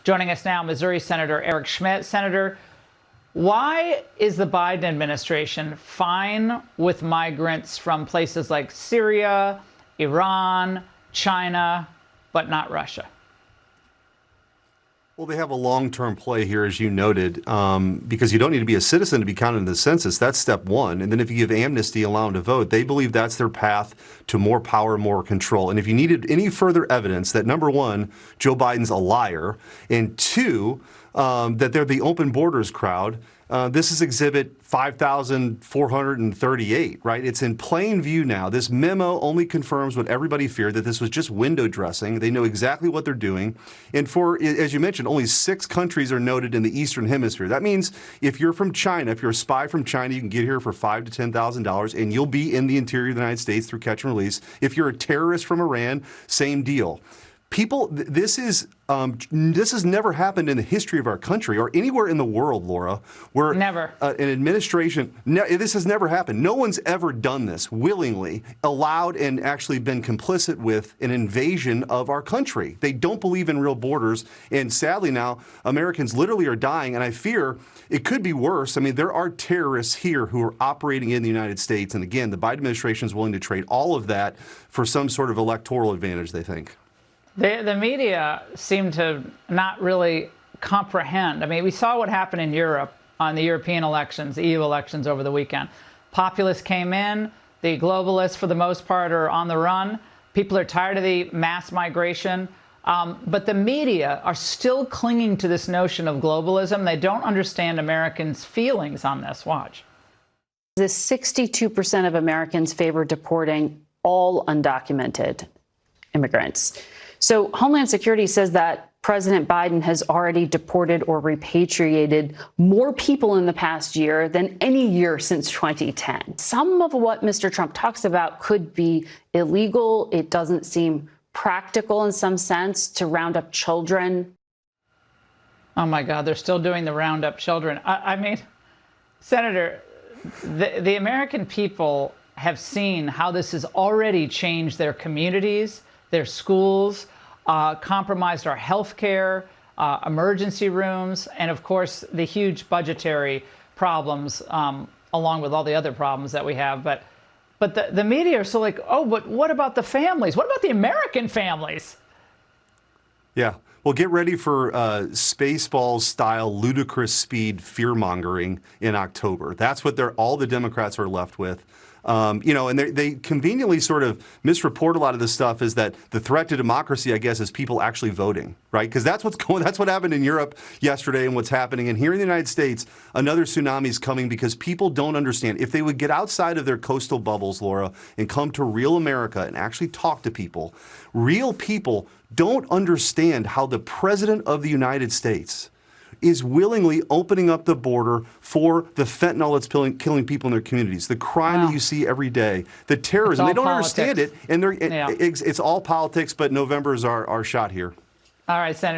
Joining us now, Missouri Senator Eric Schmitt. Senator, why is the Biden administration fine with migrants from places like Syria, Iran, China, but not Russia? Well, they have a long-term play here, as you noted, because you don't need to be a citizen to be counted in the census. That's step one. And then if you give amnesty, allow them to vote, they believe that's their path to more power, more control. And if you needed any further evidence that, number one, Joe Biden's a liar, and two, that they're the open borders crowd, this is Exhibit 5,438, right? It's in plain view now. This memo only confirms what everybody feared, that this was just window dressing. They know exactly what they're doing. And for, as you mentioned, only 6 countries are noted in the Eastern Hemisphere. That means if you're from China, if you're a spy from China, you can get here for $5,000 to $10,000 and you'll be in the interior of the United States through catch and release. If you're a terrorist from Iran, same deal. People, this has never happened in the history of our country or anywhere in the world, Laura, where never. An administration, this has never happened. No one's ever done this willingly, allowed and actually been complicit with an invasion of our country. They don't believe in real borders. And sadly now, Americans literally are dying. And I fear it could be worse. I mean, there are terrorists here who are operating in the United States. And again, the Biden administration is willing to trade all of that for some sort of electoral advantage, they think. The media seem to not really comprehend. I mean, we saw what happened in Europe on the European elections, the EU elections over the weekend. Populists came in. The globalists, for the most part, are on the run. People are tired of the mass migration. But the media are still clinging to this notion of globalism. They don't understand Americans' feelings on this. Watch. 62% of Americans favor deporting all undocumented immigrants. So Homeland Security says that President Biden has already deported or repatriated more people in the past year than any year since 2010. Some of what Mr. Trump talks about could be illegal. It doesn't seem practical in some sense to round up children. Oh, my God, they're still doing the round up children. I mean, Senator, the American people have seen how this has already changed their communities, their schools, compromised our health care, emergency rooms, and of course, the huge budgetary problems, along with all the other problems that we have. But the media are still like, oh, but what about the families? What about the American families? Yeah. Well, get ready for Spaceballs-style ludicrous speed fear-mongering in October. That's what all the Democrats are left with. And they conveniently sort of misreport a lot of this stuff is that the threat to democracy, I guess, is people actually voting, right? Because that's what happened in Europe yesterday and what's happening. And here in the United States, another tsunami is coming because people don't understand. If they would get outside of their coastal bubbles, Laura, and come to real America and actually talk to people, real people don't understand how the President of the United States is willingly opening up the border for the fentanyl that's killing people in their communities, the crime that you see every day, the terrorism. They don't understand it, and it's all politics, but November is our shot here. All right, Senator.